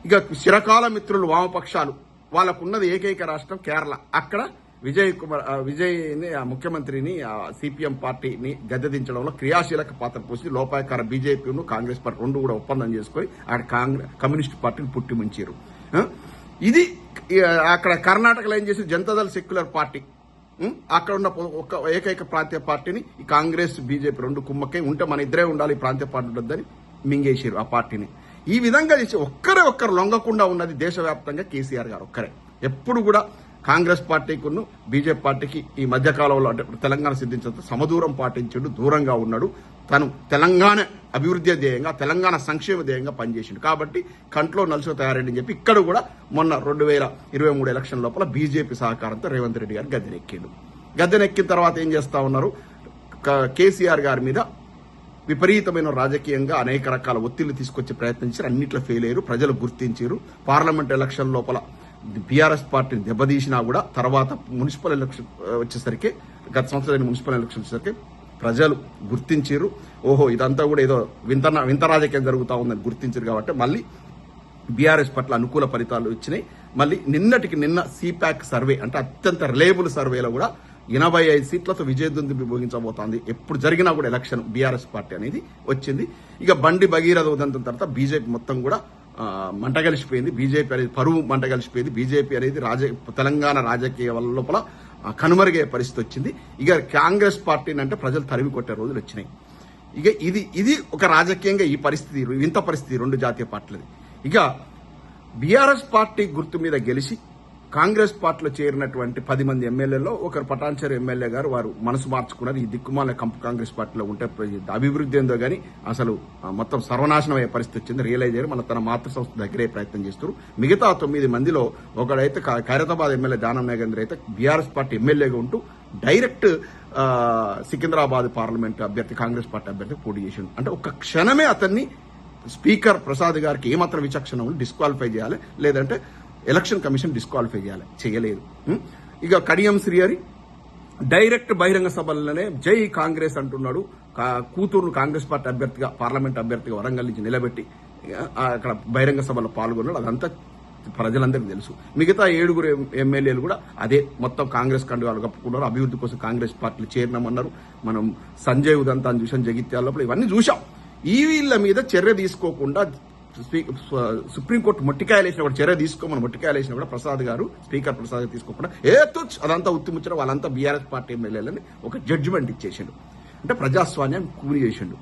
ఇక చిరకాల మిత్రులు వామపక్షాలు వాళ్ళకున్నది ఏకైక రాష్ట్రం కేరళ. అక్కడ విజయ్ని ముఖ్యమంత్రిని సిపిఎం పార్టీని గద్దెదించడంలో క్రియాశీలక పాత్ర పోసి లోపాయకార బీజేపీను కాంగ్రెస్ పార్టీ రెండు కూడా ఒప్పందం చేసుకుని అక్కడ కమ్యూనిస్ట్ పార్టీని పుట్టిముంచారు. ఇది అక్కడ కర్ణాటకలో ఏం చేసి జనతాదళ్ సెక్యులర్ పార్టీ అక్కడ ఉన్న ఒక ఏకైక ప్రాంతీయ పార్టీని ఈ కాంగ్రెస్ బీజేపీ రెండు కుమ్మకై ఉంటే మన ఇద్దరే ఉండాలి, ఈ ప్రాంతీయ పార్టీ ఉండొద్దని మింగేసారు ఆ పార్టీని. ఈ విధంగా చేసి ఒక్కరు లొంగకుండా ఉన్నది దేశవ్యాప్తంగా కేసీఆర్ గారు ఒక్కరే. ఎప్పుడు కూడా కాంగ్రెస్ పార్టీకును బీజేపీ పార్టీకి ఈ మధ్యకాలంలో అంటే తెలంగాణ సిద్ధించడంతో సమదూరం పాటించాడు, దూరంగా ఉన్నాడు. తను తెలంగాణ అభివృద్ధి ధ్యేయంగా, తెలంగాణ సంక్షేమ ధ్యేయంగా పనిచేసిండు కాబట్టి కంట్లో నలుసు తయారైందని చెప్పి ఇక్కడ కూడా మొన్న 2023 ఎలక్షన్ లోపల బీజేపీ సహకారంతో రేవంత్ రెడ్డి గారు గద్దెనెక్కిండు. గద్దెనెక్కిన తర్వాత ఏం చేస్తా ఉన్నారు, కేసీఆర్ గారి మీద విపరీతమైన రాజకీయంగా అనేక రకాల ఒత్తిళ్లు తీసుకొచ్చే ప్రయత్నించారు. అన్నిట్లో ఫెయిల్ అయ్యారు, ప్రజలు గుర్తించారు. పార్లమెంట్ ఎలక్షన్ లోపల బీఆర్ఎస్ పార్టీని దెబ్బతీసినా కూడా తర్వాత మున్సిపల్ ఎలక్షన్ వచ్చేసరికి, గత సంవత్సరం మున్సిపల్ ఎలక్షన్ వచ్చేసరికి ప్రజలు గుర్తించారు. ఓహో ఇదంతా కూడా ఏదో వింత రాజకీయం జరుగుతూ ఉందని గుర్తించారు. కాబట్టి మళ్ళీ బీఆర్ఎస్ పట్ల అనుకూల ఫలితాలు వచ్చినాయి. మళ్ళీ నిన్న సిపాక్ సర్వే అంటే అత్యంత రిలయబుల్ సర్వేలో కూడా 85 సీట్లతో విజయదుందుబి భోగించబోతోంది. ఎప్పుడు జరిగినా కూడా ఎలక్షన్ బీఆర్ఎస్ పార్టీ అనేది వచ్చింది. ఇక బండి భగీరథ ఉదంతం తర్వాత బీజేపీ మొత్తం కూడా మంటగలిసిపోయింది. బీజేపీ అనేది పరువు మంటగలిసిపోయింది. బీజేపీ అనేది తెలంగాణ రాజకీయ లోపల కనుమరుగే పరిస్థితి వచ్చింది. ఇక కాంగ్రెస్ పార్టీని అంటే ప్రజలు తరిమి కొట్టే రోజులు వచ్చినాయి. ఇక ఇది ఒక రాజకీయంగా ఈ పరిస్థితి, వింత పరిస్థితి రెండు జాతీయ పార్టీలది. ఇక బీఆర్ఎస్ పార్టీ గుర్తు మీద గెలిచి కాంగ్రెస్ పార్టీలో చేరినటువంటి 10 మంది ఎమ్మెల్యేలో ఒకరు పటాన్చెరు ఎమ్మెల్యే గారు వారు మనసు మార్చుకున్నారు. ఈ దిక్కుమాల కంపు కాంగ్రెస్ పార్టీలో ఉంటే అభివృద్ధి ఏందో గానీ అసలు మొత్తం సర్వనాశనం అయ్యే పరిస్థితి వచ్చింది. రియలైజ్ అయ్యారు. మళ్ళీ తన మాతృ సంస్థ దగ్గరే ప్రయత్నం చేస్తారు. మిగతా 9 మందిలో ఒకడైతే ఖైరతాబాద్ ఎమ్మెల్యే దానం నాగేంద్ర అయితే బీఆర్ఎస్ పార్టీ ఎమ్మెల్యేగా ఉంటూ డైరెక్ట్ సికింద్రాబాద్ పార్లమెంట్ అభ్యర్థి కాంగ్రెస్ పార్టీ అభ్యర్థి పోటీ చేసిండు. అంటే ఒక క్షణమే అతన్ని స్పీకర్ ప్రసాద్ గారికి ఏమాత్రం విచక్షణ ఉండి డిస్క్వాలిఫై చేయాలి, లేదంటే ఎలక్షన్ కమిషన్ డిస్క్వాలిఫై చేయలేదు. ఇక కడియం శ్రీహరి డైరెక్ట్ బహిరంగ సభల్లోనే జై కాంగ్రెస్ అంటున్నాడు. కూతురు కాంగ్రెస్ పార్టీ అభ్యర్థిగా పార్లమెంట్ అభ్యర్థిగా వరంగల్ నుంచి నిలబెట్టి అక్కడ బహిరంగ సభలో పాల్గొన్నాడు. అదంతా ప్రజలందరికీ తెలుసు. మిగతా 7 ఎమ్మెల్యేలు కూడా అదే మొత్తం కాంగ్రెస్ కండువాలు కప్పుకున్నారు. అభివృద్ధి కోసం కాంగ్రెస్ పార్టీలు చేరినామన్నారు. మనం సంజయ్ ఉదంతాన్ని చూసాం, జగిత్యాల లోపల ఇవన్నీ చూసాం. ఈ వీళ్ళ మీద చర్య తీసుకోకుండా సుప్రీంకోర్టు మొట్టికాయలేసిన కూడా చర్య తీసుకోమని మొట్టికాయలేసిన కూడా ప్రసాద్ గారు స్పీకర్ ప్రసాద్ తీసుకోకుండా అదంతా ఉత్తిముచ్చడం వాళ్ళంతా బీఆర్ఎస్ పార్టీ ఎమ్మెల్యేలని ఒక జడ్జిమెంట్ ఇచ్చేసిండు. అంటే ప్రజాస్వామ్యం కూలి చేసిండు.